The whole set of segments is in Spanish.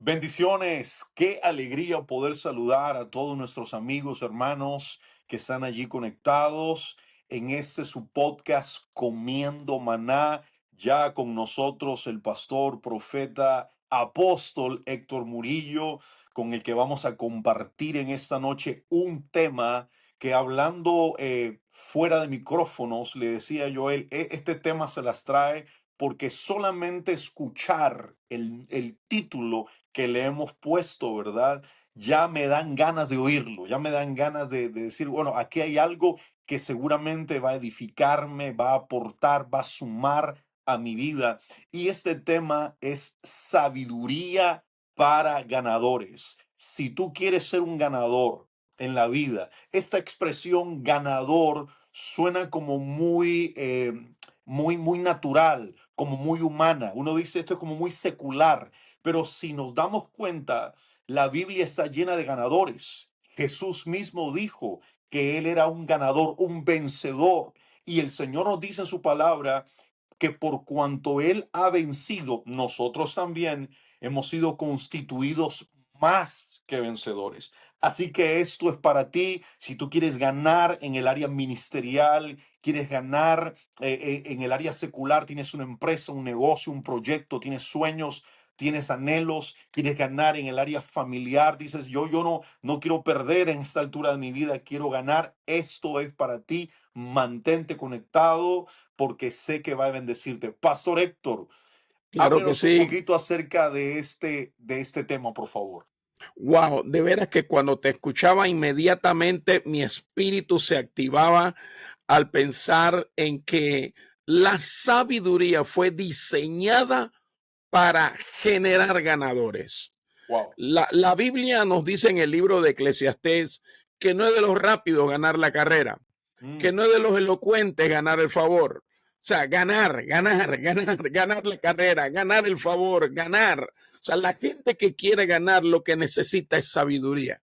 Bendiciones, qué alegría poder saludar a todos nuestros amigos, hermanos que están allí conectados en este su podcast Comiendo Maná. Ya con nosotros el pastor, profeta, apóstol Héctor Murillo, con el que vamos a compartir en esta noche un tema que hablando fuera de micrófonos, le decía yo, este tema se las trae porque solamente escuchar el título que le hemos puesto, ¿verdad? Ya me dan ganas de oírlo, ya me dan ganas de decir, bueno, aquí hay algo que seguramente va a edificarme, va a aportar, va a sumar a mi vida. Y este tema es sabiduría para ganadores. Si tú quieres ser un ganador en la vida, esta expresión ganador suena como muy natural, como muy humana. Uno dice esto es como muy secular, pero si nos damos cuenta, la Biblia está llena de ganadores. Jesús mismo dijo que Él era un ganador, un vencedor. Y el Señor nos dice en su palabra que por cuanto Él ha vencido, nosotros también hemos sido constituidos más que vencedores. Así que esto es para ti. Si tú quieres ganar en el área ministerial, quieres ganar en el área secular, tienes una empresa, un negocio, un proyecto, tienes sueños, tienes anhelos, quieres ganar en el área familiar, dices, yo no quiero perder en esta altura de mi vida, quiero ganar, esto es para ti, mantente conectado porque sé que va a bendecirte. Pastor Héctor, Claro que háblenos un sí. poquito acerca de este tema, por favor. Wow, de veras que cuando te escuchaba inmediatamente mi espíritu se activaba al pensar en que la sabiduría fue diseñada para generar ganadores. Wow. La Biblia nos dice en el libro de Eclesiastés que no es de los rápidos ganar la carrera, que Mm, no es de los elocuentes ganar el favor. O sea, ganar la carrera, ganar el favor, ganar. O sea, la gente que quiere ganar lo que necesita es sabiduría.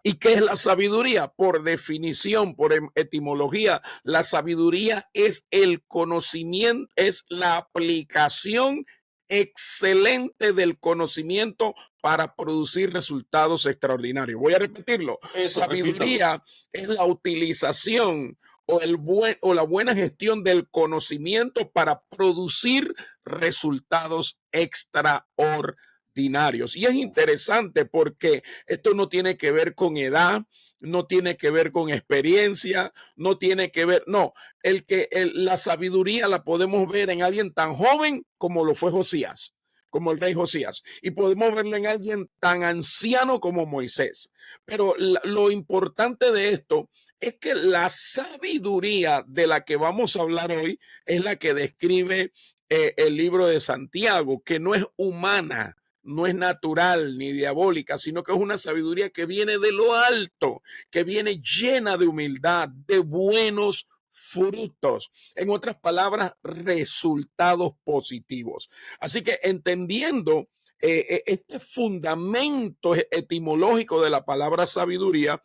¿Y qué es la sabiduría? Por definición, por etimología, la sabiduría es el conocimiento, es la aplicación excelente del conocimiento para producir resultados extraordinarios. Voy a repetirlo. eso, repítalo. Sabiduría es la utilización o la buena gestión del conocimiento para producir resultados extraordinarios. Y es interesante porque esto no tiene que ver con edad, no tiene que ver con experiencia, no tiene que ver, no, la sabiduría la podemos ver en alguien tan joven como lo fue Josías, como el rey Josías, y podemos verlo en alguien tan anciano como Moisés. Pero lo importante de esto es que la sabiduría de la que vamos a hablar hoy es la que describe el libro de Santiago, que no es humana, no es natural ni diabólica, sino que es una sabiduría que viene de lo alto, que viene llena de humildad, de buenos frutos. En otras palabras, resultados positivos. Así que entendiendo este fundamento etimológico de la palabra sabiduría,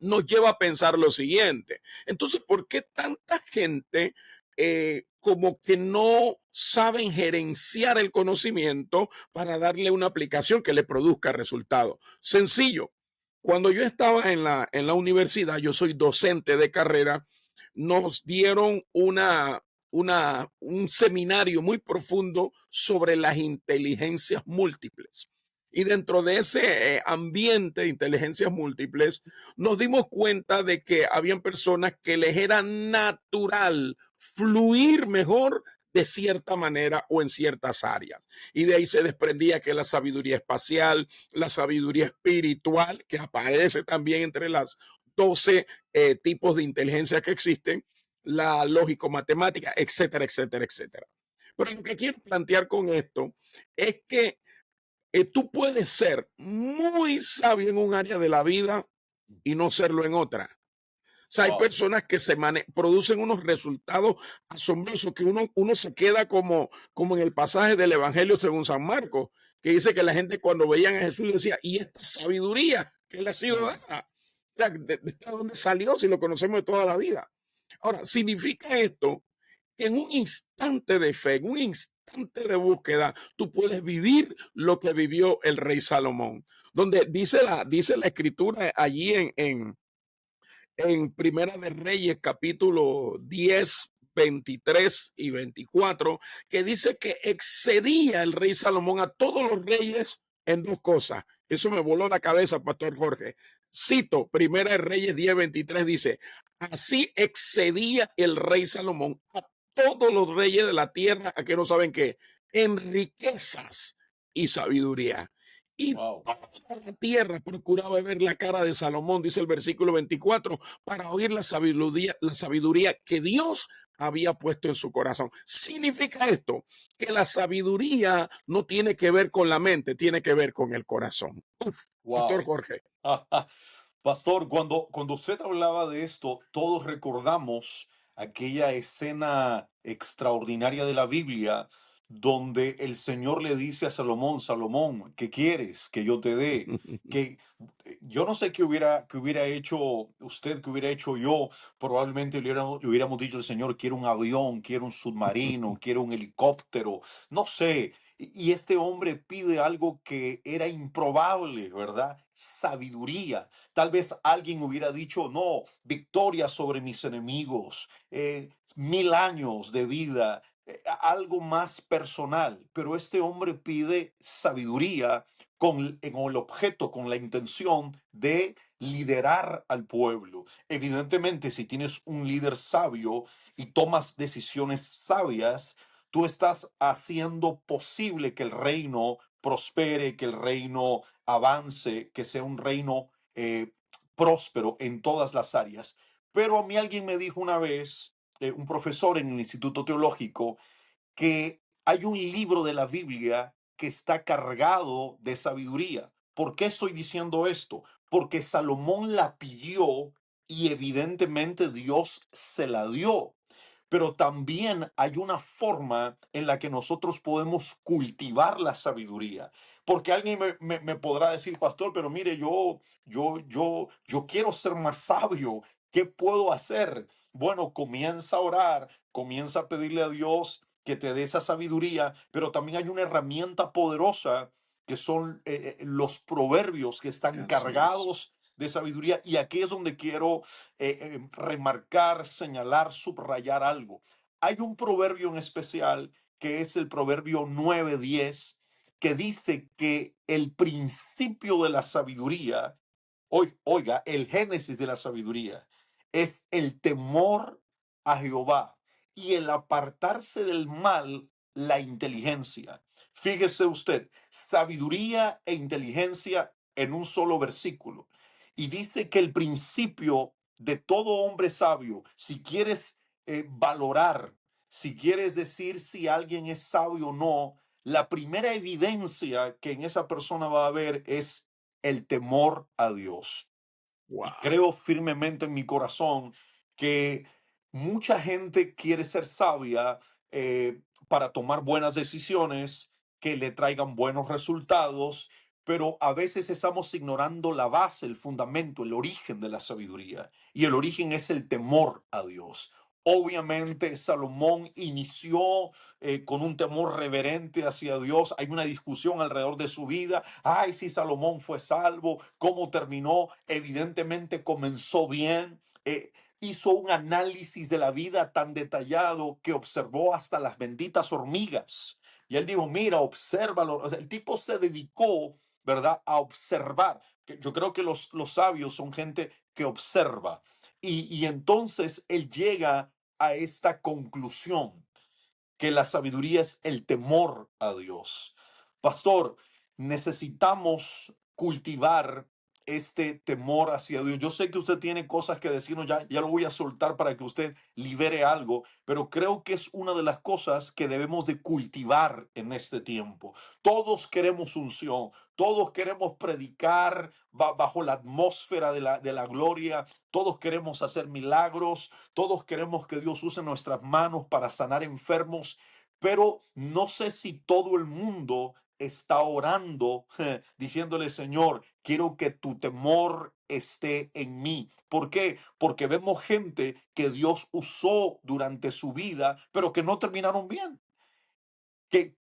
nos lleva a pensar lo siguiente. Entonces, ¿por qué tanta gente como que no saben gerenciar el conocimiento para darle una aplicación que le produzca resultados? Sencillo. Cuando yo estaba en la universidad, yo soy docente de carrera, nos dieron un seminario muy profundo sobre las inteligencias múltiples. Y dentro de ese ambiente de inteligencias múltiples, nos dimos cuenta de que habían personas que les era natural fluir mejor de cierta manera o en ciertas áreas. Y de ahí se desprendía que la sabiduría espacial, la sabiduría espiritual, que aparece también entre las 12 tipos de inteligencia que existen, la lógico-matemática, etcétera, etcétera, etcétera. Pero lo que quiero plantear con esto es que tú puedes ser muy sabio en un área de la vida y no serlo en otra. O sea, hay Wow. personas que producen unos resultados asombrosos que uno se queda como en el pasaje del Evangelio según San Marcos, que dice que la gente cuando veían a Jesús decía, ¿y esta sabiduría que le ha sido Mm, dada? O sea, ¿de dónde salió si lo conocemos de toda la vida? Ahora, significa esto que en un instante de fe, constante de búsqueda, tú puedes vivir lo que vivió el rey Salomón. Donde dice la escritura allí en Primera de Reyes, capítulo 10, 23 y 24, que dice que excedía el rey Salomón a todos los reyes en dos cosas. Eso me voló la cabeza, Pastor Jorge. Cito, Primera de Reyes 10, 23 dice, así excedía el rey Salomón a todos los reyes de la tierra, a que no saben qué, en riquezas y sabiduría. Y Wow. toda la tierra procuraba ver la cara de Salomón, dice el versículo 24, para oír la sabiduría que Dios había puesto en su corazón. Significa esto, que la sabiduría no tiene que ver con la mente, tiene que ver con el corazón. Pastor Wow. Jorge. Pastor, cuando usted hablaba de esto, todos recordamos aquella escena extraordinaria de la Biblia donde el Señor le dice a Salomón, Salomón, ¿qué quieres que yo te dé? Que yo no sé qué hubiera hecho usted, qué hubiera hecho yo. Probablemente le hubiéramos dicho al Señor, quiero un avión, quiero un submarino, quiero un helicóptero, no sé. Y este hombre pide algo que era improbable, ¿verdad? Sabiduría. Tal vez alguien hubiera dicho, no, victoria sobre mis enemigos, 1000 años de vida, algo más personal. Pero este hombre pide sabiduría en el objeto, con la intención de liderar al pueblo. Evidentemente, si tienes un líder sabio y tomas decisiones sabias, tú estás haciendo posible que el reino prospere, que el reino avance, que sea un reino próspero en todas las áreas. Pero a mí alguien me dijo una vez, un profesor en el Instituto Teológico, que hay un libro de la Biblia que está cargado de sabiduría. ¿Por qué estoy diciendo esto? Porque Salomón la pidió y evidentemente Dios se la dio. Pero también hay una forma en la que nosotros podemos cultivar la sabiduría. Porque alguien me podrá decir, pastor, pero mire, yo quiero ser más sabio. ¿Qué puedo hacer? Bueno, comienza a orar, comienza a pedirle a Dios que te dé esa sabiduría, pero también hay una herramienta poderosa que son los proverbios que están Así es. cargados de sabiduría. Y aquí es donde quiero remarcar, señalar, subrayar algo. Hay un proverbio en especial que es el proverbio 9:10 que dice que el principio de la sabiduría, oiga, el génesis de la sabiduría es el temor a Jehová y el apartarse del mal, la inteligencia. Fíjese usted, sabiduría e inteligencia en un solo versículo. Y dice que el principio de todo hombre sabio, si quieres valorar, si quieres decir si alguien es sabio o no, la primera evidencia que en esa persona va a haber es el temor a Dios. Y Wow. creo firmemente en mi corazón que mucha gente quiere ser sabia para tomar buenas decisiones que le traigan buenos resultados, pero a veces estamos ignorando la base, el fundamento, el origen de la sabiduría. Y el origen es el temor a Dios. Obviamente Salomón inició con un temor reverente hacia Dios. Hay una discusión alrededor de su vida. Ay, si Salomón fue salvo, ¿cómo terminó? Evidentemente comenzó bien. Hizo un análisis de la vida tan detallado que observó hasta las benditas hormigas. Y él dijo, mira, obsérvalo. O sea, el tipo se dedicó, ¿verdad?, a observar. Yo creo que los sabios son gente que observa. Y entonces él llega a esta conclusión que la sabiduría es el temor a Dios. Pastor, necesitamos cultivar este temor hacia Dios. Yo sé que usted tiene cosas que decirnos, ya lo voy a soltar para que usted libere algo, pero creo que es una de las cosas que debemos de cultivar en este tiempo. Todos queremos unción, todos queremos predicar bajo la atmósfera de la gloria, todos queremos hacer milagros, todos queremos que Dios use nuestras manos para sanar enfermos, pero no sé si todo el mundo está orando, diciéndole, Señor, quiero que tu temor esté en mí. ¿Por qué? Porque vemos gente que Dios usó durante su vida, pero que no terminaron bien,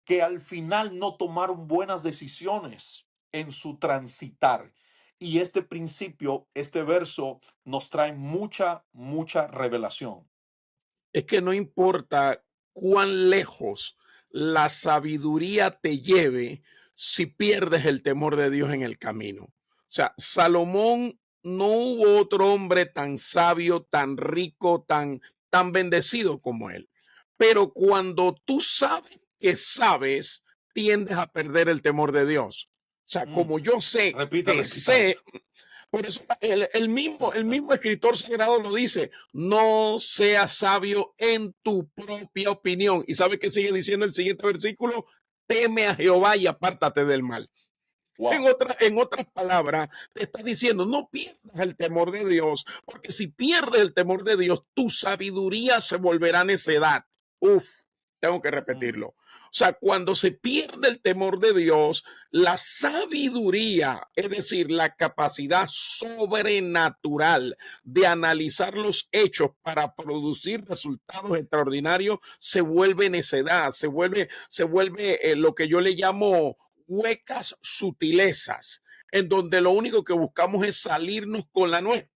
que al final no tomaron buenas decisiones en su transitar. Y este principio, este verso, nos trae mucha revelación. Es que no importa cuán lejos la sabiduría te lleve si pierdes el temor de Dios en el camino. O sea, Salomón, no hubo otro hombre tan sabio, tan rico, tan bendecido como él. Pero cuando tú sabes que sabes, tiendes a perder el temor de Dios. O sea, Mm, como yo sé que repita eso. sé, por eso el mismo escritor sagrado lo dice: no seas sabio en tu propia opinión. ¿Y sabe qué sigue diciendo el siguiente versículo? Teme a Jehová y apártate del mal. En, Wow. otra, en otras palabras, te está diciendo: no pierdas el temor de Dios, porque si pierdes el temor de Dios, tu sabiduría se volverá necedad. Uf, tengo que Mm, repetirlo. O sea, cuando se pierde el temor de Dios, la sabiduría, es decir, la capacidad sobrenatural de analizar los hechos para producir resultados extraordinarios, se vuelve necedad, se vuelve lo que yo le llamo huecas sutilezas, en donde lo único que buscamos es salirnos con la nuestra.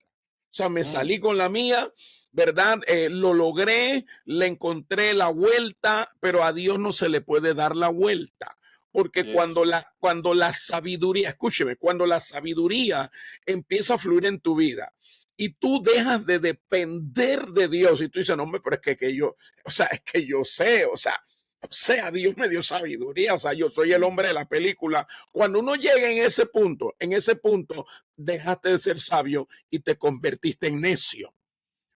O sea, me mm, salí con la mía, ¿verdad? Lo logré, le encontré la vuelta, pero a Dios no se le puede dar la vuelta. Porque cuando yes. la sabiduría, escúcheme, cuando la sabiduría empieza a fluir en tu vida y tú dejas de depender de Dios y tú dices: no, hombre, pero es que yo, o sea, es que yo sé, o sea, Dios me dio sabiduría, o sea, yo soy el Mm, hombre de la película. Cuando uno llega en ese punto, dejaste de ser sabio y te convertiste en necio.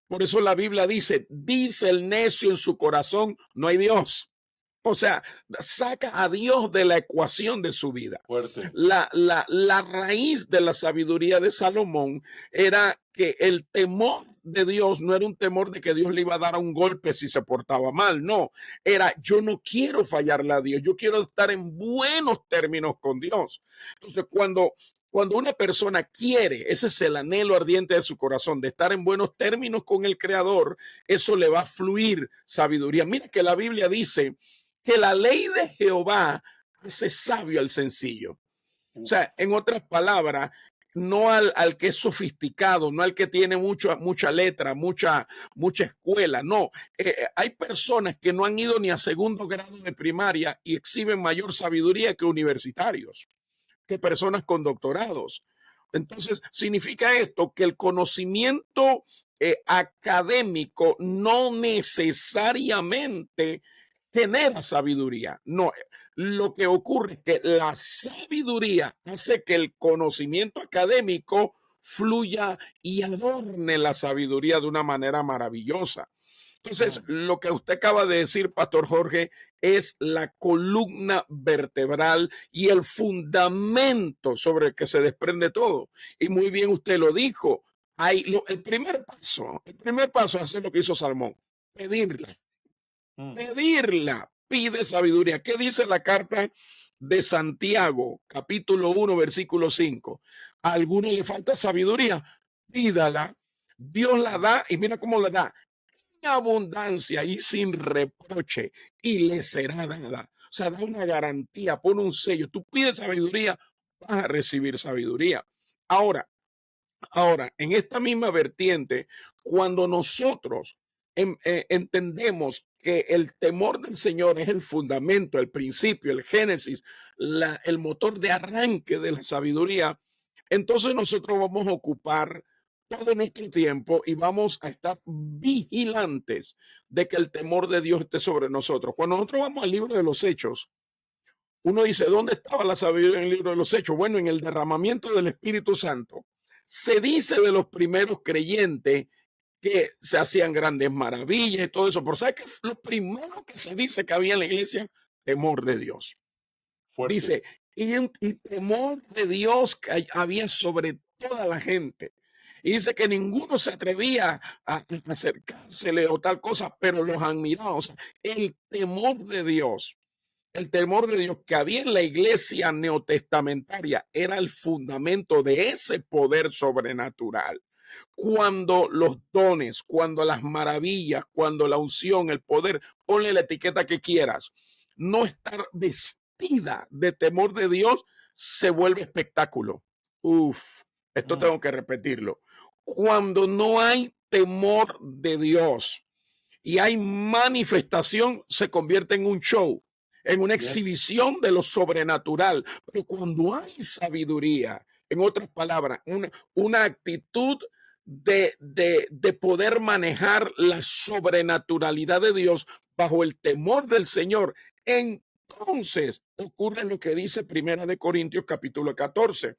Por eso la Biblia dice el necio en su corazón: no hay Dios. O sea, saca a Dios de la ecuación de su vida. fuerte. La raíz de la sabiduría de Salomón era que el temor de Dios no era un temor de que Dios le iba a dar un golpe si se portaba mal, no, era: yo no quiero fallarle a Dios, yo quiero estar en buenos términos con Dios. Entonces, cuando una persona quiere, ese es el anhelo ardiente de su corazón, de estar en buenos términos con el Creador, eso le va a fluir sabiduría. Mira que la Biblia dice que la ley de Jehová hace sabio al sencillo. O sea, Uf. en otras palabras, no al que es sofisticado, no al que tiene mucha letra, mucha escuela, no. Hay personas que no han ido ni a segundo grado de primaria y exhiben mayor sabiduría que universitarios, que personas con doctorados. Entonces, significa esto que el conocimiento académico no necesariamente genera sabiduría. No, lo que ocurre es que la sabiduría hace que el conocimiento académico fluya y adorne la sabiduría de una manera maravillosa. Entonces, Mm, lo que usted acaba de decir, Pastor Jorge, es la columna vertebral y el fundamento sobre el que se desprende todo. Y muy bien usted lo dijo. El primer paso es hacer lo que hizo Salmón: pedirla, mm, pedirla, pide sabiduría. ¿Qué dice la carta de Santiago, capítulo 1, versículo 5? ¿A alguno le falta sabiduría? Pídala. Dios la mm. da, y mira cómo la da: abundancia y sin reproche, y le será dada. O sea, da una garantía, pone un sello. Tú pides sabiduría, vas a recibir sabiduría. Ahora, en esta misma vertiente, cuando nosotros entendemos que el temor del Señor es el fundamento, el principio, el génesis, el motor de arranque de la sabiduría, entonces nosotros vamos a ocupar todo nuestro tiempo y vamos a estar vigilantes de que el temor de Dios esté sobre nosotros. Cuando nosotros vamos al libro de los Hechos, uno dice: ¿dónde estaba la sabiduría en el libro de los Hechos? Bueno, en el derramamiento del Espíritu Santo. Se dice de los primeros creyentes que se hacían grandes maravillas y todo eso. Pero ¿sabes qué? Lo primero que se dice que había en la iglesia: temor de Dios. Fuerte. Dice: y temor de Dios que había sobre toda la gente. Y dice que ninguno se atrevía a acercársele o tal cosa, pero los admiraba. O sea, el temor de Dios que había en la iglesia neotestamentaria era el fundamento de ese poder sobrenatural. Cuando los dones, cuando las maravillas, cuando la unción, el poder, ponle la etiqueta que quieras, no estar vestida de temor de Dios se vuelve espectáculo. Uf, esto Mm, tengo que repetirlo. Cuando no hay temor de Dios y hay manifestación, se convierte en un show, en una yes. exhibición de lo sobrenatural. Pero cuando hay sabiduría, en otras palabras, una actitud de poder manejar la sobrenaturalidad de Dios bajo el temor del Señor, entonces ocurre lo que dice Primera de Corintios capítulo 14: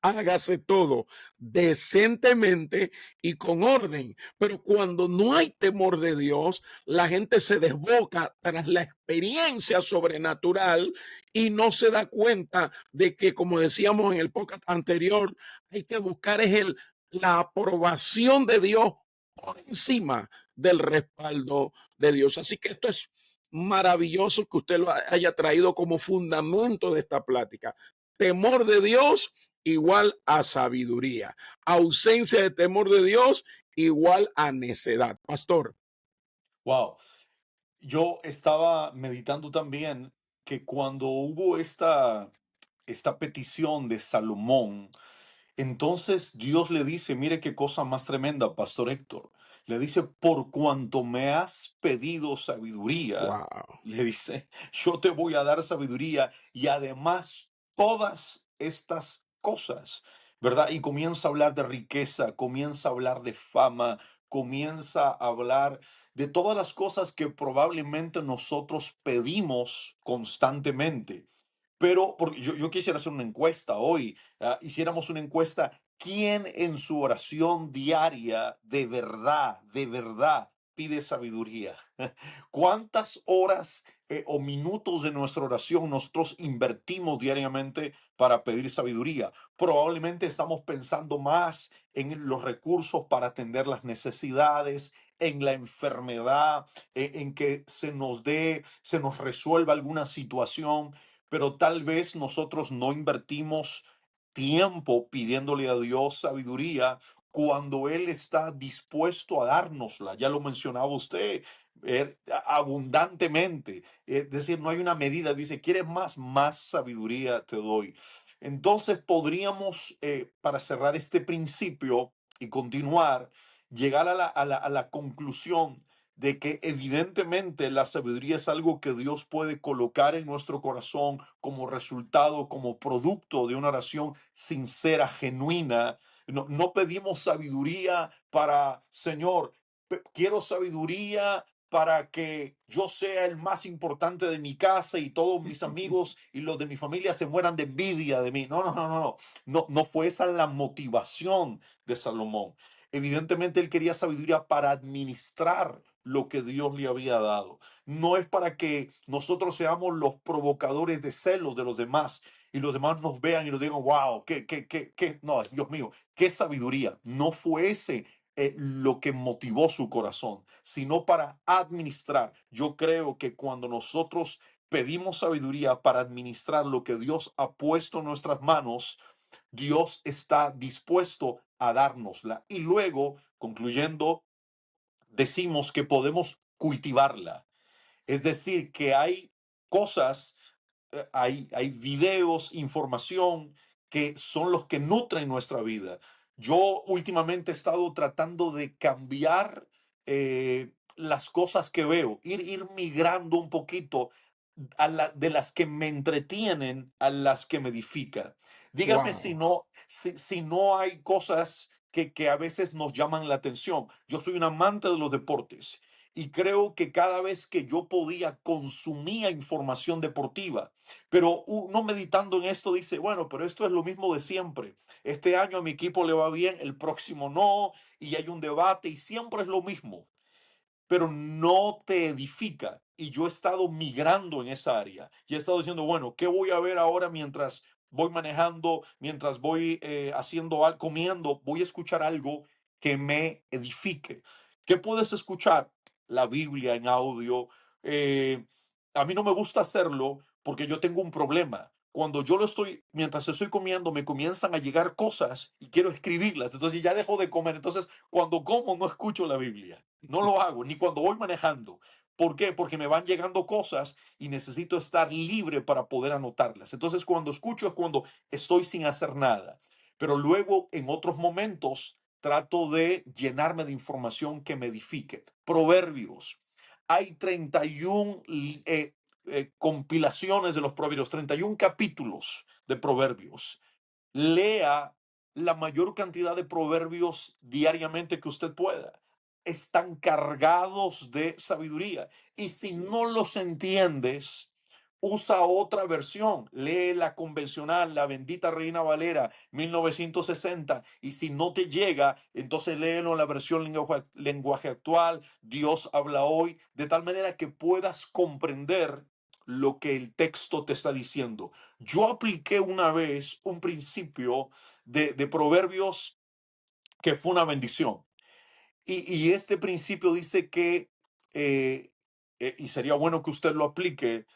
hágase todo decentemente y con orden. Pero cuando no hay temor de Dios, la gente se desboca tras la experiencia sobrenatural y no se da cuenta de que, como decíamos en el podcast anterior, hay que buscar la aprobación de Dios por encima del respaldo de Dios. Así que esto es maravilloso que usted lo haya traído como fundamento de esta plática. Temor de Dios igual a sabiduría. Ausencia de temor de Dios igual a necedad. Pastor. Wow. Yo estaba meditando también que cuando hubo esta petición de Salomón, entonces Dios le dice, mire qué cosa más tremenda, Pastor Héctor. Le dice, por cuanto me has pedido sabiduría, Wow. le dice, yo te voy a dar sabiduría y además todas estas cosas, ¿verdad? Y comienza a hablar de riqueza, comienza a hablar de fama, comienza a hablar de todas las cosas que probablemente nosotros pedimos constantemente. Pero porque yo quisiera hacer una encuesta hoy, hiciéramos una encuesta, ¿quién en su oración diaria de verdad pide sabiduría? ¿Cuántas horas o minutos de nuestra oración nosotros invertimos diariamente para pedir sabiduría? Probablemente estamos pensando más en los recursos para atender las necesidades, en la enfermedad, en que se nos resuelva alguna situación, pero tal vez nosotros no invertimos tiempo pidiéndole a Dios sabiduría cuando Él está dispuesto a dárnosla. Ya lo mencionaba usted, abundantemente. Es decir, no hay una medida. Dice, ¿quieres más? Más sabiduría te doy. Entonces podríamos, para cerrar este principio y continuar, llegar a la conclusión de que evidentemente la sabiduría es algo que Dios puede colocar en nuestro corazón como resultado, como producto de una oración sincera, genuina. No, no pedimos sabiduría para, Señor, quiero sabiduría para que yo sea el más importante de mi casa y todos mis amigos y los de mi familia se mueran de envidia de mí. No, no, no, no, no. No fue esa la motivación de Salomón. Evidentemente él quería sabiduría para administrar lo que Dios le había dado. No es para que nosotros seamos los provocadores de celos de los demás y los demás nos vean y nos digan, wow, qué, no, Dios mío, qué sabiduría. No fue ese lo que motivó su corazón, sino para administrar. Yo creo que cuando nosotros pedimos sabiduría para administrar lo que Dios ha puesto en nuestras manos, Dios está dispuesto a dárnosla. Y luego, concluyendo, decimos que podemos cultivarla. Es decir, que hay cosas, hay videos, información que son los que nutren nuestra vida. Yo últimamente he estado tratando de cambiar las cosas que veo, ir migrando un poquito de las que me entretienen a las que me edifican. Dígame Wow. si no hay cosas que a veces nos llaman la atención. Yo soy un amante de los deportes y creo que cada vez que yo podía consumía información deportiva, pero uno meditando en esto dice, bueno, pero esto es lo mismo de siempre. Este año a mi equipo le va bien, el próximo no, y hay un debate y siempre es lo mismo, pero no te edifica. Y yo he estado migrando en esa área y he estado diciendo, bueno, ¿qué voy a ver ahora mientras voy manejando, mientras voy haciendo algo, comiendo? Voy a escuchar algo que me edifique. ¿Qué puedes escuchar? La Biblia en audio. Eh, a mí no me gusta hacerlo porque yo tengo un problema. Cuando yo lo estoy, mientras estoy comiendo, me comienzan a llegar cosas y quiero escribirlas. Entonces ya dejo de comer. Entonces, cuando como, no escucho la Biblia. No lo hago, ni cuando voy manejando, ¿Por qué? Porque me van llegando cosas y necesito estar libre para poder anotarlas. Entonces, cuando escucho es cuando estoy sin hacer nada. Pero luego, en otros momentos, trato de llenarme de información que me edifique. Proverbios. Hay 31 compilaciones de los proverbios, 31 capítulos de proverbios. Lea la mayor cantidad de proverbios diariamente que usted pueda. Están cargados de sabiduría. Y si Así no es. los entiendes, usa otra versión. Lee la convencional, la bendita Reina Valera 1960. Y si no te llega, entonces léelo en la versión lenguaje actual. Dios habla hoy, de tal manera que puedas comprender lo que el texto te está diciendo. Yo apliqué una vez un principio de proverbios que fue una bendición. Y este principio dice que, eh, y sería bueno que usted lo aplique,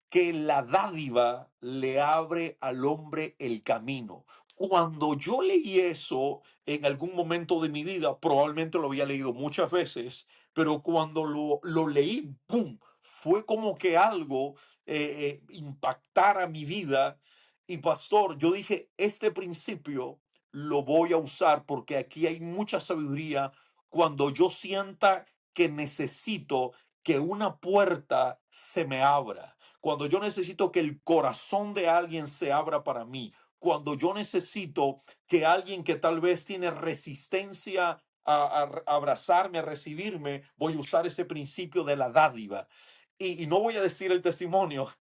que la dádiva le abre al hombre el camino. Cuando yo leí eso en algún momento de mi vida, probablemente lo había leído muchas veces, pero cuando lo leí, ¡pum! Fue como que algo impactara mi vida. Y pastor, yo dije, este principio lo voy a usar porque aquí hay mucha sabiduría cuando yo sienta que necesito que una puerta se me abra, cuando yo necesito que el corazón de alguien se abra para mí, cuando yo necesito que alguien que tal vez tiene resistencia a abrazarme, a recibirme, voy a usar ese principio de la dádiva. Y no voy a decir el testimonio,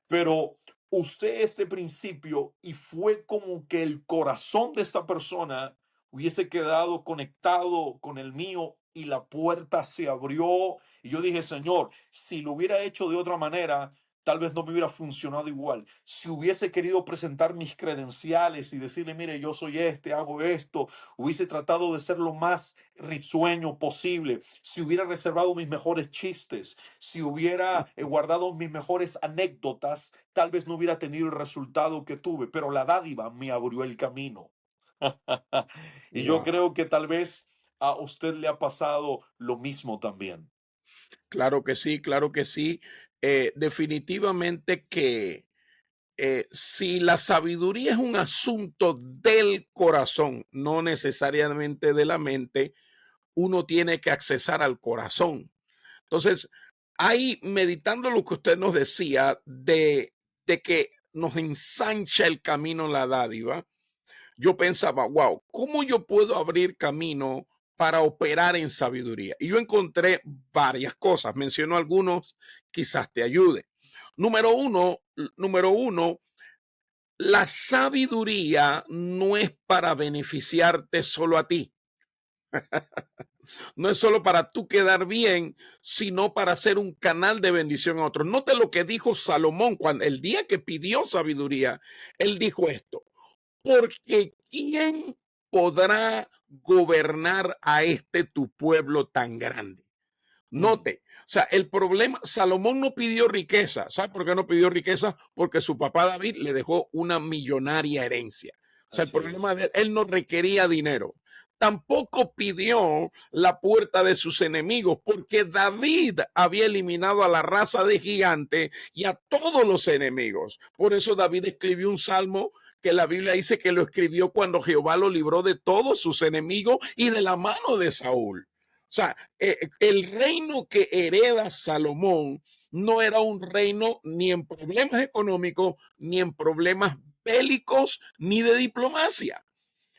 pero usé este principio y fue como que el corazón de esta persona hubiese quedado conectado con el mío y la puerta se abrió y yo dije, Señor, si lo hubiera hecho de otra manera, tal vez no me hubiera funcionado igual. Si hubiese querido presentar mis credenciales y decirle, mire, yo soy este, hago esto, hubiese tratado de ser lo más risueño posible. Si hubiera reservado mis mejores chistes, si hubiera guardado mis mejores anécdotas, tal vez no hubiera tenido el resultado que tuve, pero la dádiva me abrió el camino. Y yo Wow. creo que tal vez a usted le ha pasado lo mismo también. Claro que sí, claro que sí. Definitivamente que si la sabiduría es un asunto del corazón, no necesariamente de la mente, uno tiene que accesar al corazón. Entonces, ahí meditando lo que usted nos decía de que nos ensancha el camino en la dádiva, yo pensaba, wow, ¿cómo yo puedo abrir camino para operar en sabiduría? Y yo encontré varias cosas, menciono algunos, quizás te ayude. Número uno, la sabiduría no es para beneficiarte solo a ti, no es solo para tú quedar bien, sino para ser un canal de bendición a otros. Note lo que dijo Salomón cuando el día que pidió sabiduría, él dijo esto: porque ¿quién podrá gobernar a este tu pueblo tan grande? Mm, Note, o sea, el problema, Salomón no pidió riqueza. ¿Sabe por qué no pidió riqueza? Porque su papá David le dejó una millonaria herencia. O sea, el así problema es. de él no requería dinero. Tampoco pidió la puerta de sus enemigos, porque David había eliminado a la raza de gigante y a todos los enemigos. Por eso David escribió un salmo que la Biblia dice que lo escribió cuando Jehová lo libró de todos sus enemigos y de la mano de Saúl. O sea, el reino que hereda Salomón no era un reino ni en problemas económicos, ni en problemas bélicos, ni de diplomacia.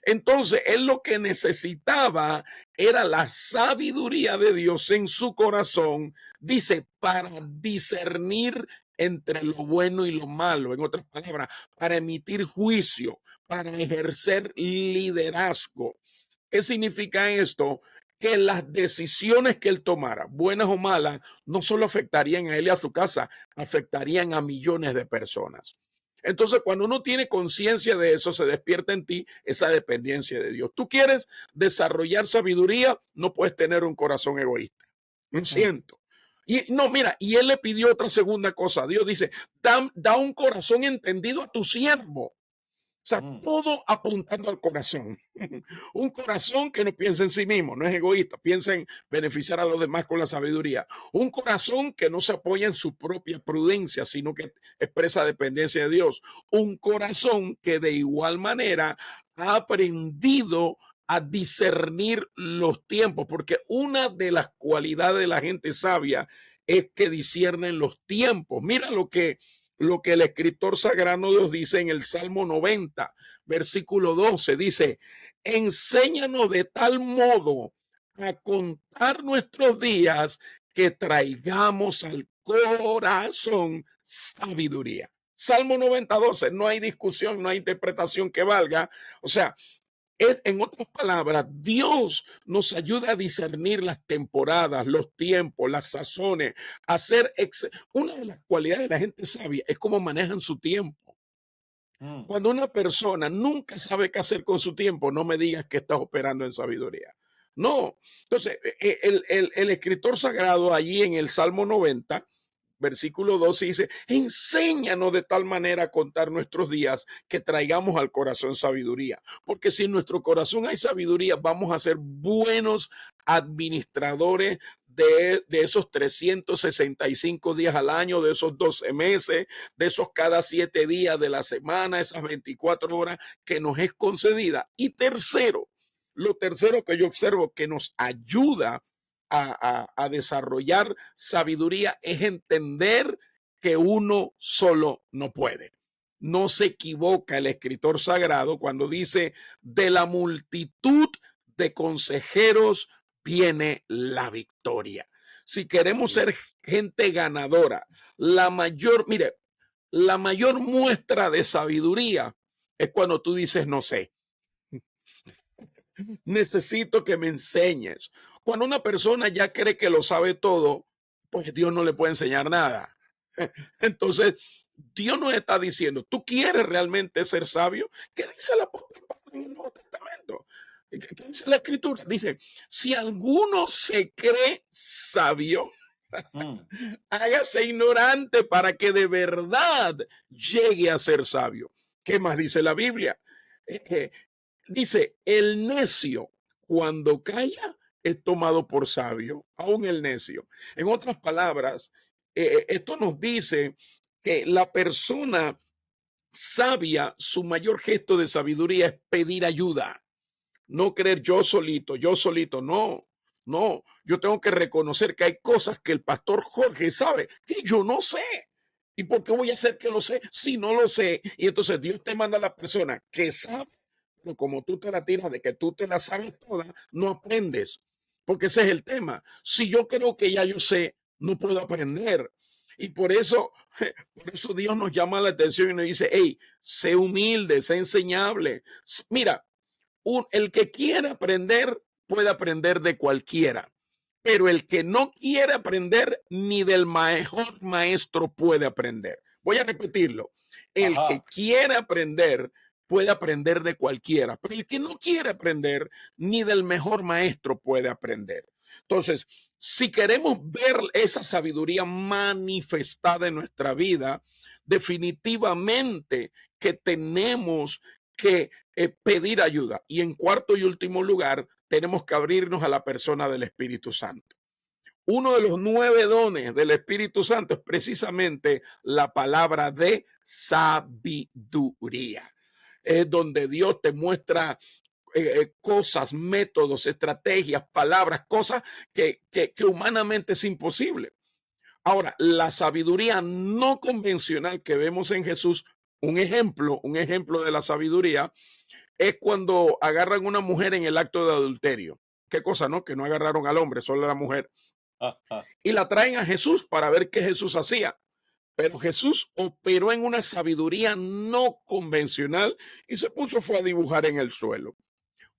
Entonces, él lo que necesitaba era la sabiduría de Dios en su corazón, dice, para discernir entre lo bueno y lo malo. En otras palabras, para emitir juicio, para ejercer liderazgo. ¿Qué significa esto? Que las decisiones que él tomara, buenas o malas, no solo afectarían a él y a su casa, afectarían a millones de personas. Entonces, cuando uno tiene conciencia de eso, se despierta en ti esa dependencia de Dios. Tú quieres desarrollar sabiduría, no puedes tener un corazón egoísta. Lo Mm, siento. Y no, mira, y él le pidió otra segunda cosa. Dios dice, da un corazón entendido a tu siervo. sea, Mm, todo apuntando al corazón. Un corazón que no piensa en sí mismo, no es egoísta, piensa en beneficiar a los demás con la sabiduría. Un corazón que no se apoya en su propia prudencia, sino que expresa dependencia de Dios. Un corazón que de igual manera ha aprendido a discernir los tiempos, porque una de las cualidades de la gente sabia es que disciernen los tiempos. Mira lo que el escritor sagrado nos dice en el Salmo 90, versículo 12, dice, enséñanos de tal modo a contar nuestros días que traigamos al corazón sabiduría. Salmo 90, 12, no hay discusión, no hay interpretación que valga. O sea, en otras palabras, Dios nos ayuda a discernir las temporadas, los tiempos, las sazones, hacer una de las cualidades de la gente sabia es cómo manejan su tiempo. mm, Cuando una persona nunca sabe qué hacer con su tiempo, no me digas que estás operando en sabiduría. No. Entonces, el escritor sagrado allí en el Salmo 90, versículo 12 dice, enséñanos de tal manera a contar nuestros días que traigamos al corazón sabiduría. Porque si en nuestro corazón hay sabiduría, vamos a ser buenos administradores de esos 365 días al año, de esos 12 meses, de esos cada 7 días de la semana, esas 24 horas que nos es concedida. Y tercero, lo tercero que yo observo que nos ayuda a desarrollar sabiduría es entender que uno solo no puede. No se equivoca el escritor sagrado cuando dice, de la multitud de consejeros viene la victoria. Si queremos así ser es. gente ganadora, mire, la mayor muestra de sabiduría es cuando tú dices no sé, necesito que me enseñes. Cuando una persona ya cree que lo sabe todo, pues Dios no le puede enseñar nada. Entonces, Dios nos está diciendo, ¿tú quieres realmente ser sabio? ¿Qué dice el apóstol Pablo en el Nuevo Testamento? ¿Qué dice la Escritura? Dice, si alguno se cree sabio, Mm, hágase ignorante para que de verdad llegue a ser sabio. ¿Qué más dice la Biblia? Eh, eh, Dice, el necio cuando calla es tomado por sabio, aún el necio. En otras palabras, esto nos dice que la persona sabia, su mayor gesto de sabiduría es pedir ayuda. No creer yo solito, no, no. Yo tengo que reconocer que hay cosas que el pastor Jorge sabe que yo no sé. ¿Y por qué voy a hacer que lo sé si no lo sé? Y entonces Dios te manda a la persona que sabe, pero como tú te la tiras de que tú te la sabes toda, no aprendes. Porque ese es el tema. Si yo creo que ya yo sé, no puedo aprender. Y por eso Dios nos llama la atención y nos dice, hey, sé humilde, sé enseñable. Mira, el que quiere aprender puede aprender de cualquiera, pero el que no quiere aprender ni del mejor maestro puede aprender. Voy a repetirlo. El que ajá. quiere aprender puede aprender de cualquiera, pero el que no quiere aprender ni del mejor maestro puede aprender. Entonces, si queremos ver esa sabiduría manifestada en nuestra vida, definitivamente que tenemos que pedir ayuda. Y en cuarto y último lugar, tenemos que abrirnos a la persona del Espíritu Santo. Uno de los 9 dones del Espíritu Santo es precisamente la palabra de sabiduría. Es donde Dios te muestra cosas, métodos, estrategias, palabras, cosas que humanamente es imposible. Ahora, la sabiduría no convencional que vemos en Jesús, un ejemplo de la sabiduría es cuando agarran a una mujer en el acto de adulterio. Qué cosa, ¿no? Que no agarraron al hombre, solo a la mujer. Ajá. Y la traen a Jesús para ver qué Jesús hacía. Pero Jesús operó en una sabiduría no convencional y fue a dibujar en el suelo.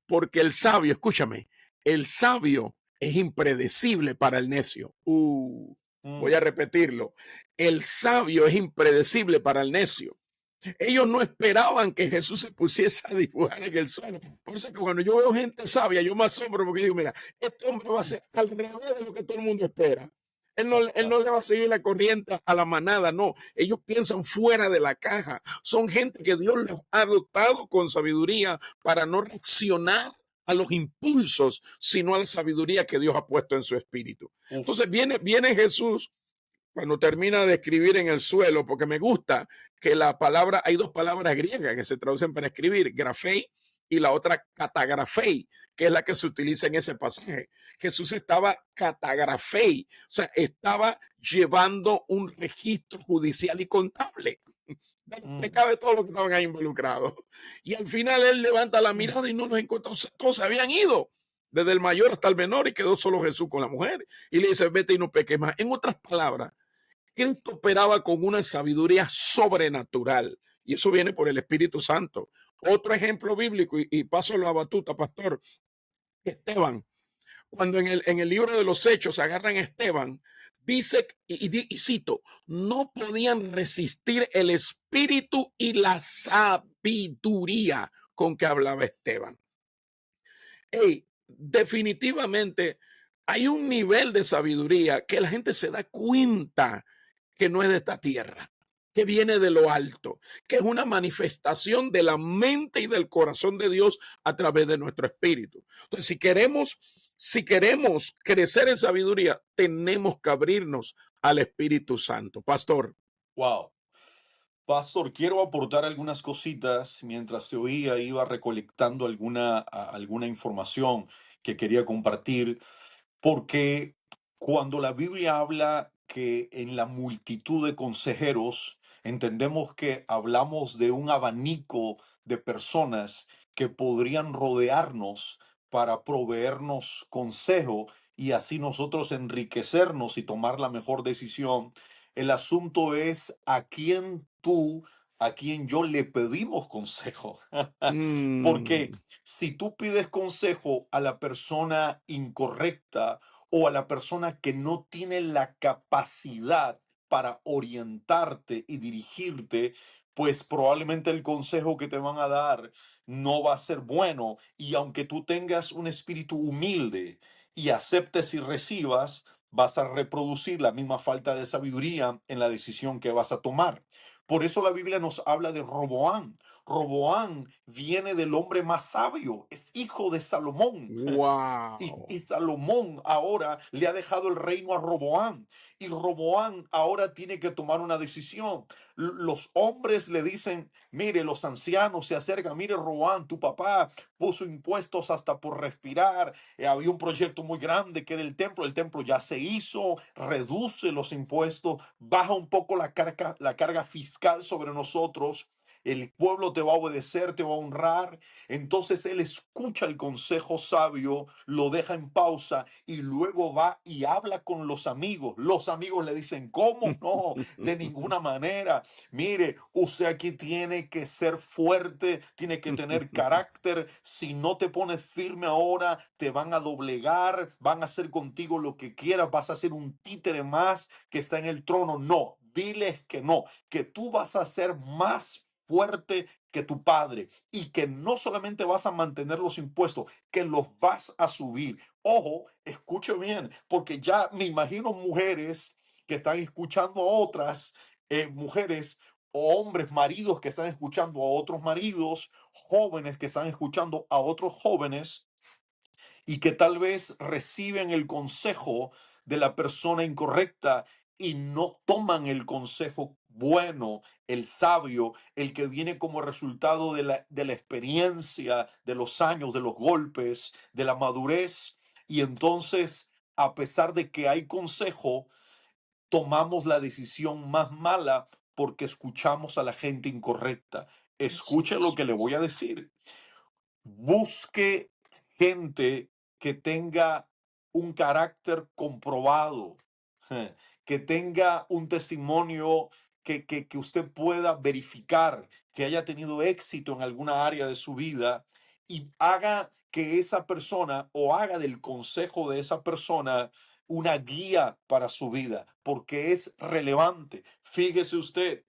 Porque el sabio, escúchame, el sabio es impredecible para el necio. Voy a Mm, repetirlo. El sabio es impredecible para el necio. Ellos no esperaban que Jesús se pusiese a dibujar en el suelo. Por eso que cuando yo veo gente sabia, yo me asombro porque digo, mira, este hombre va a ser al revés de lo que todo el mundo espera. él no le va a seguir la corriente a la manada, no. Ellos piensan fuera de la caja. Son gente que Dios les ha dotado con sabiduría para no reaccionar a los impulsos, sino a la sabiduría que Dios ha puesto en su espíritu. Uf. Entonces viene Jesús cuando termina de escribir en el suelo, porque me gusta que la palabra, hay dos palabras griegas que se traducen para escribir, grafei y la otra catagrafei, que es la que se utiliza en ese pasaje. Jesús estaba catagrafei, o sea, estaba llevando un registro judicial y contable de los Mm. pecados de todos los que estaban ahí involucrados. Y al final él levanta la mirada y no los encontró, todos se habían ido, desde el mayor hasta el menor, y quedó solo Jesús con la mujer. Y le dice, vete y no peques más. En otras palabras, Cristo operaba con una sabiduría sobrenatural y eso viene por el Espíritu Santo. Otro ejemplo bíblico, y paso la batuta, pastor, Esteban, cuando en el libro de los Hechos agarran a Esteban, dice, y cito, no podían resistir el espíritu y la sabiduría con que hablaba Esteban. Hey, definitivamente hay un nivel de sabiduría que la gente se da cuenta que no es de esta tierra, que viene de lo alto, que es una manifestación de la mente y del corazón de Dios a través de nuestro espíritu. Entonces, si queremos crecer en sabiduría, tenemos que abrirnos al Espíritu Santo. Pastor. Wow. Pastor, quiero aportar algunas cositas. Mientras te oía, iba recolectando alguna información que quería compartir, porque cuando la Biblia habla que en la multitud de consejeros, entendemos que hablamos de un abanico de personas que podrían rodearnos para proveernos consejo y así nosotros enriquecernos y tomar la mejor decisión. El asunto es a quién yo le pedimos consejo. Porque Mm, si tú pides consejo a la persona incorrecta o a la persona que no tiene la capacidad para orientarte y dirigirte, pues probablemente el consejo que te van a dar no va a ser bueno. Y aunque tú tengas un espíritu humilde y aceptes y recibas, vas a reproducir la misma falta de sabiduría en la decisión que vas a tomar. Por eso la Biblia nos habla de Roboán. Roboán viene del hombre más sabio, es hijo de Salomón. Y wow. Salomón ahora le ha dejado el reino a Roboán. Y Roboán ahora tiene que tomar una decisión. Los hombres le dicen, mire, los ancianos se acercan, mire, Roboán, tu papá puso impuestos hasta por respirar. Había un proyecto muy grande que era el templo ya se hizo, reduce los impuestos, baja un poco la carga fiscal sobre nosotros. El pueblo te va a obedecer, te va a honrar. Entonces él escucha el consejo sabio, lo deja en pausa y luego va y habla con los amigos. Los amigos le dicen, ¿cómo? No, de ninguna manera. Mire, usted aquí tiene que ser fuerte, tiene que tener carácter. Si no te pones firme ahora, te van a doblegar, van a hacer contigo lo que quieras, vas a ser un títere más que está en el trono. No, diles que no, que tú vas a ser más fuerte que tu padre y que no solamente vas a mantener los impuestos, que los vas a subir. Ojo, escuche bien, porque ya me imagino mujeres que están escuchando a otras mujeres o hombres, maridos que están escuchando a otros maridos, jóvenes que están escuchando a otros jóvenes y que tal vez reciben el consejo de la persona incorrecta y no toman el consejo bueno, el sabio, el que viene como resultado de la experiencia, de los años, de los golpes, de la madurez. Y entonces, a pesar de que hay consejo, tomamos la decisión más mala porque escuchamos a la gente incorrecta. Así Escuche lo es. que le voy a decir. Busque gente que tenga un carácter comprobado, que tenga un testimonio que usted pueda verificar, que haya tenido éxito en alguna área de su vida y haga que esa persona o haga del consejo de esa persona una guía para su vida, porque es relevante. Fíjese usted,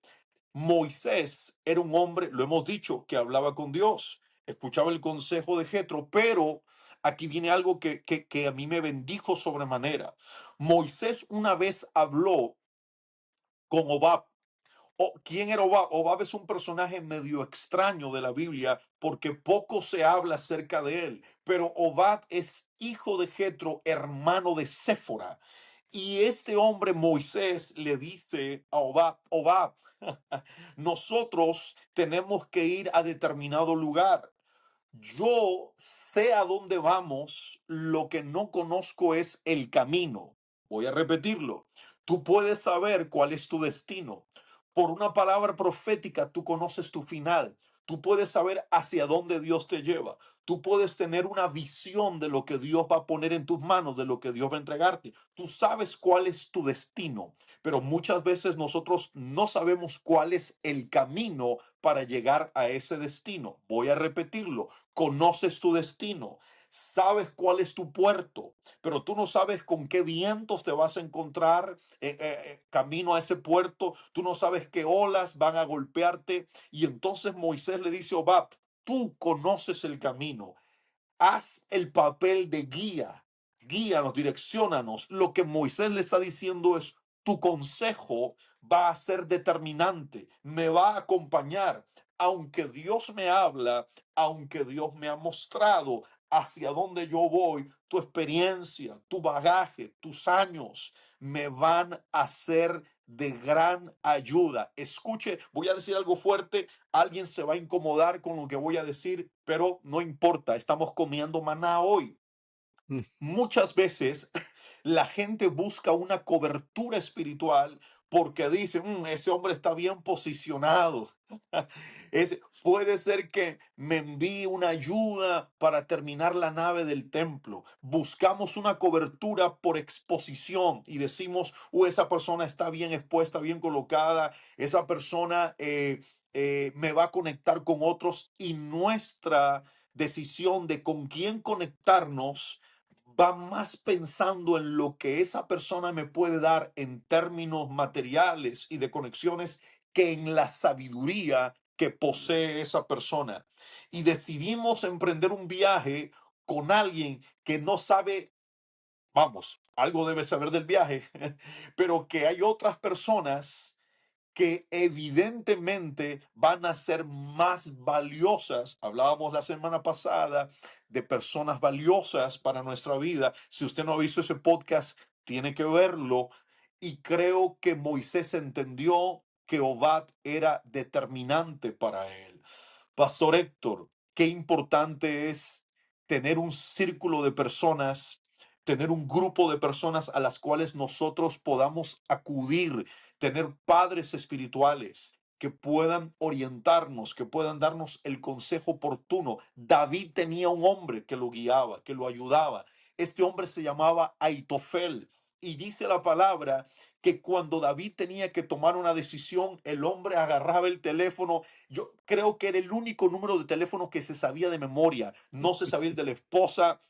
Moisés era un hombre, lo hemos dicho, que hablaba con Dios, escuchaba el consejo de Jetro, pero aquí viene algo que a mí me bendijo sobremanera. Moisés una vez habló con Obab. ¿Quién era Obab? Obab es un personaje medio extraño de la Biblia porque poco se habla acerca de él, pero Obab es hijo de Jetro, hermano de Séfora. Y este hombre Moisés le dice a Obab, Obab, nosotros tenemos que ir a determinado lugar. Yo sé a dónde vamos, lo que no conozco es el camino. Voy a repetirlo. Tú puedes saber cuál es tu destino. Por una palabra profética, tú conoces tu final. Tú puedes saber hacia dónde Dios te lleva. Tú puedes tener una visión de lo que Dios va a poner en tus manos, de lo que Dios va a entregarte. Tú sabes cuál es tu destino, pero muchas veces nosotros no sabemos cuál es el camino para llegar a ese destino. Voy a repetirlo. Conoces tu destino, sabes cuál es tu puerto, pero tú no sabes con qué vientos te vas a encontrar camino a ese puerto, tú no sabes qué olas van a golpearte. Y entonces Moisés le dice a Obab, tú conoces el camino, haz el papel de guía, guíanos, direcciónanos. Lo que Moisés le está diciendo es, tu consejo va a ser determinante, me va a acompañar. Aunque Dios me habla, aunque Dios me ha mostrado hacia dónde yo voy, tu experiencia, tu bagaje, tus años me van a ser de gran ayuda. Escuche, voy a decir algo fuerte, alguien se va a incomodar con lo que voy a decir, pero no importa, estamos comiendo maná hoy. Mm. Muchas veces la gente busca una cobertura espiritual porque dice, ese hombre está bien posicionado. Puede ser que me envíe una ayuda para terminar la nave del templo. Buscamos una cobertura por exposición y decimos, esa persona está bien expuesta, bien colocada, esa persona me va a conectar con otros y nuestra decisión de con quién conectarnos va más pensando en lo que esa persona me puede dar en términos materiales y de conexiones que en la sabiduría que posee esa persona. Y decidimos emprender un viaje con alguien que no sabe, vamos, algo debe saber del viaje, pero que hay otras personas que evidentemente van a ser más valiosas. Hablábamos la semana pasada de personas valiosas para nuestra vida. Si usted no ha visto ese podcast, tiene que verlo. Y creo que Moisés entendió que Obad era determinante para él. Pastor Héctor, qué importante es tener un círculo de personas, tener un grupo de personas a las cuales nosotros podamos acudir, tener padres espirituales que puedan orientarnos, que puedan darnos el consejo oportuno. David tenía un hombre que lo guiaba, que lo ayudaba. Este hombre se llamaba Aitofel. Y dice la palabra que cuando David tenía que tomar una decisión, el hombre agarraba el teléfono. Yo creo que era el único número de teléfono que se sabía de memoria. No se sabía el de la esposa,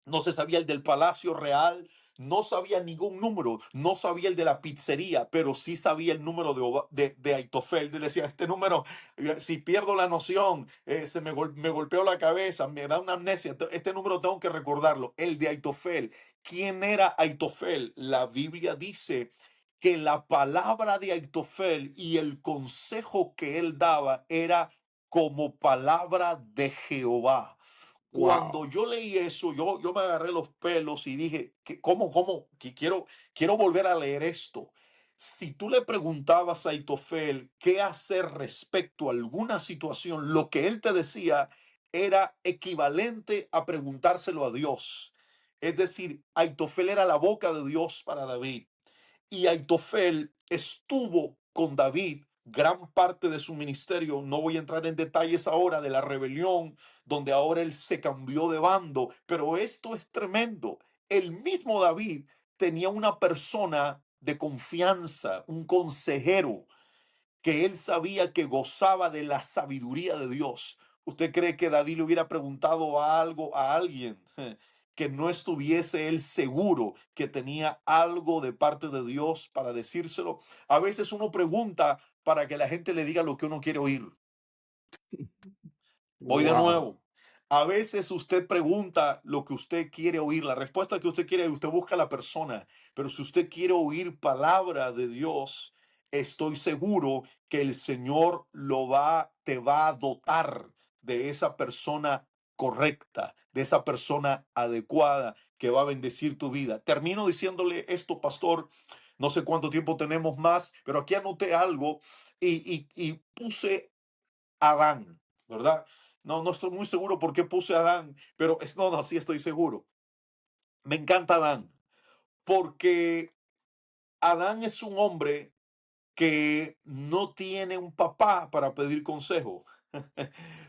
no se sabía el del Palacio Real, no sabía ningún número, no sabía el de la pizzería, pero sí sabía el número de Aitofel. Le decía, este número, si pierdo la noción, me golpeó la cabeza, me da una amnesia, este número tengo que recordarlo, el de Aitofel. ¿Quién era Aitofel? La Biblia dice que la palabra de Aitofel y el consejo que él daba era como palabra de Jehová. Cuando Wow. yo leí eso, yo me agarré los pelos y dije, ¿cómo? Que quiero volver a leer esto. Si tú le preguntabas a Aitofel qué hacer respecto a alguna situación, lo que él te decía era equivalente a preguntárselo a Dios. Es decir, Aitofel era la boca de Dios para David. Y Aitofel estuvo con David gran parte de su ministerio. No voy a entrar en detalles ahora de la rebelión, donde ahora él se cambió de bando, pero esto es tremendo. El mismo David tenía una persona de confianza, un consejero, que él sabía que gozaba de la sabiduría de Dios. ¿Usted cree que David le hubiera preguntado algo a alguien que no estuviese él seguro que tenía algo de parte de Dios para decírselo? A veces uno pregunta para que la gente le diga lo que uno quiere oír. Voy de Wow. nuevo. A veces usted pregunta lo que usted quiere oír, la respuesta que usted quiere, usted busca a la persona, pero si usted quiere oír palabra de Dios, estoy seguro que el Señor te va a dotar de esa persona correcta, de esa persona adecuada que va a bendecir tu vida. Termino diciéndole esto, pastor. No sé cuánto tiempo tenemos más, pero aquí anoté algo y puse Adán, ¿verdad? No estoy muy seguro por qué puse Adán, pero no, sí estoy seguro. Me encanta Adán, porque Adán es un hombre que no tiene un papá para pedir consejo.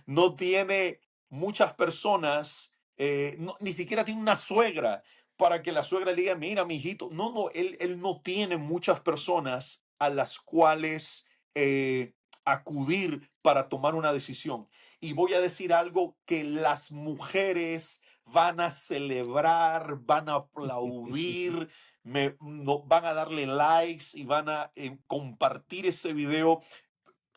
No tiene muchas personas, ni siquiera tiene una suegra para que la suegra le diga, mira, mi hijito. No, él no tiene muchas personas a las cuales acudir para tomar una decisión. Y voy a decir algo que las mujeres van a celebrar, van a aplaudir, van a darle likes y van a compartir ese video.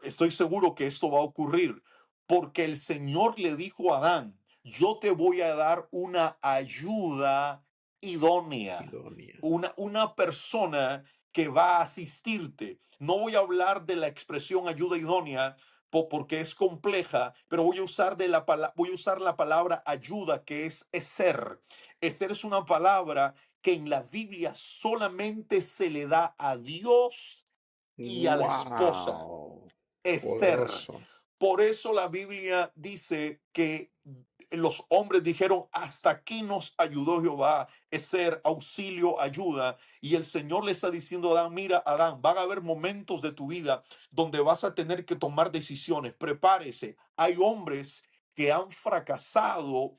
Estoy seguro que esto va a ocurrir porque el Señor le dijo a Adán, yo te voy a dar una ayuda idónea, Idónea. una persona que va a asistirte. No voy a hablar de la expresión ayuda idónea porque es compleja, pero voy a usar la palabra ayuda, que es eser. Eser es una palabra que en la Biblia solamente se le da a Dios y a la esposa. Wow, Eser. poderoso. Por eso la Biblia dice que los hombres dijeron, hasta aquí nos ayudó Jehová, es ser auxilio, ayuda. Y el Señor le está diciendo a Adán, mira, Adán, van a haber momentos de tu vida donde vas a tener que tomar decisiones. Prepárese. Hay hombres que han fracasado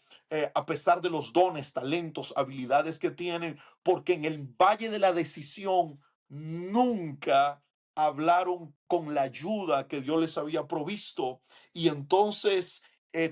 a pesar de los dones, talentos, habilidades que tienen, porque en el valle de la decisión nunca hablaron con la ayuda que Dios les había provisto y entonces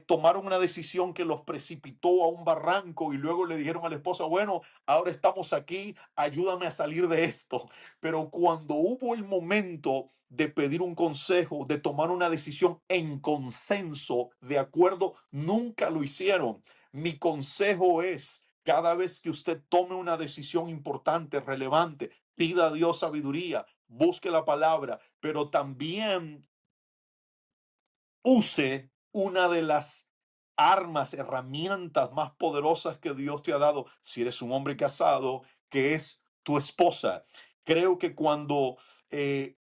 tomaron una decisión que los precipitó a un barranco y luego le dijeron a la esposa, bueno, ahora estamos aquí, ayúdame a salir de esto. Pero cuando hubo el momento de pedir un consejo, de tomar una decisión en consenso, de acuerdo, nunca lo hicieron. Mi consejo es, cada vez que usted tome una decisión importante, relevante, pida a Dios sabiduría, busque la palabra, pero también use una de las armas, herramientas más poderosas que Dios te ha dado, si eres un hombre casado, que es tu esposa. Creo que cuando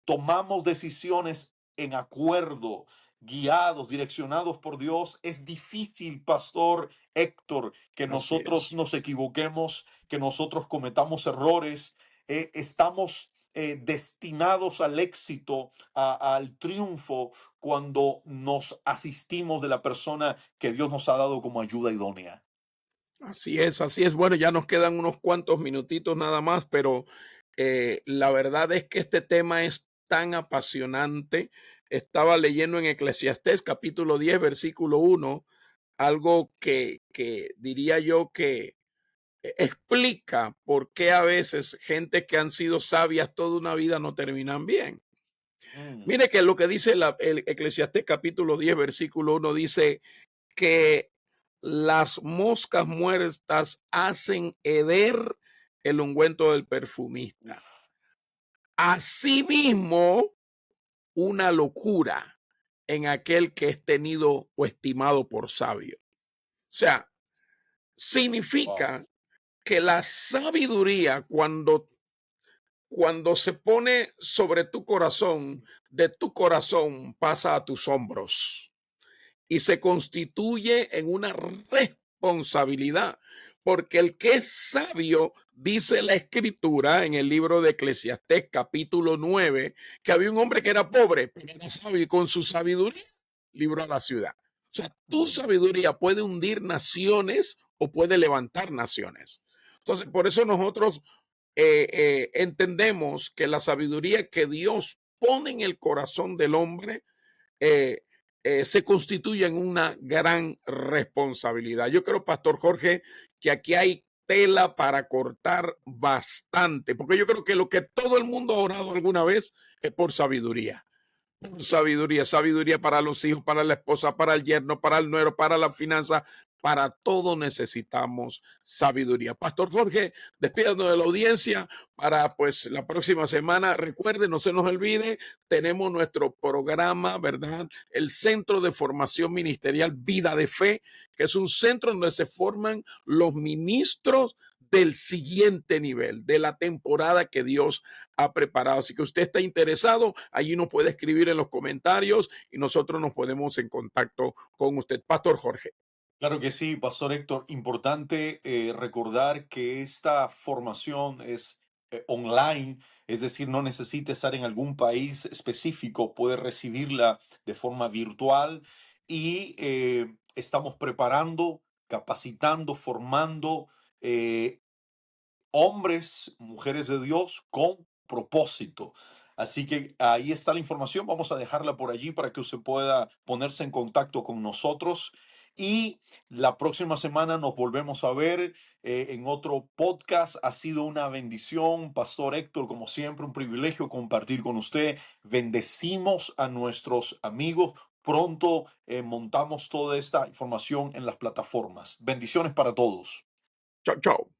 tomamos decisiones en acuerdo, guiados, direccionados por Dios, es difícil, Pastor Héctor, que Así nosotros es. nos equivoquemos, que nosotros cometamos errores. Estamos destinados al éxito, al triunfo, cuando nos asistimos de la persona que Dios nos ha dado como ayuda idónea. Así es, así es. Bueno, ya nos quedan unos cuantos minutitos nada más, pero la verdad es que este tema es tan apasionante. Estaba leyendo en Eclesiastés capítulo 10, versículo 1, algo que diría yo que explica por qué a veces gente que han sido sabias toda una vida no terminan bien. Mm, Mire que lo que dice el Eclesiastés capítulo 10, versículo 1 dice que las moscas muertas hacen heder el ungüento del perfumista. uf, Asimismo, una locura en aquel que es tenido o estimado por sabio. O sea, wow. significa que la sabiduría cuando se pone sobre tu corazón, de tu corazón pasa a tus hombros y se constituye en una responsabilidad, porque el que es sabio, dice la escritura en el libro de Eclesiastés capítulo 9, que había un hombre que era pobre, pero era sabio y con su sabiduría libró a la ciudad. O sea, tu Mm, sabiduría puede hundir naciones o puede levantar naciones. Entonces, por eso nosotros entendemos que la sabiduría que Dios pone en el corazón del hombre eh, se constituye en una gran responsabilidad. Yo creo, Pastor Jorge, que aquí hay tela para cortar bastante, porque yo creo que lo que todo el mundo ha orado alguna vez es por sabiduría. Sabiduría, sabiduría para los hijos, para la esposa, para el yerno, para el nuero, para la finanza, para todo necesitamos sabiduría. Pastor Jorge, despídanos de la audiencia para pues la próxima semana. Recuerden, no se nos olvide, tenemos nuestro programa, ¿verdad? El Centro de Formación Ministerial Vida de Fe, que es un centro donde se forman los ministros del siguiente nivel, de la temporada que Dios ha preparado. Así que usted está interesado, allí nos puede escribir en los comentarios y nosotros nos ponemos en contacto con usted. Pastor Jorge. Claro que sí, Pastor Héctor. Importante recordar que esta formación es online, es decir, no necesita estar en algún país específico, puede recibirla de forma virtual y estamos preparando, capacitando, formando eh, hombres, mujeres de Dios con propósito. Así que ahí está la información. Vamos a dejarla por allí para que usted pueda ponerse en contacto con nosotros. Y la próxima semana nos volvemos a ver en otro podcast. Ha sido una bendición, Pastor Héctor, como siempre, un privilegio compartir con usted. Bendecimos a nuestros amigos. Pronto montamos toda esta información en las plataformas. Bendiciones para todos. Chao, chao.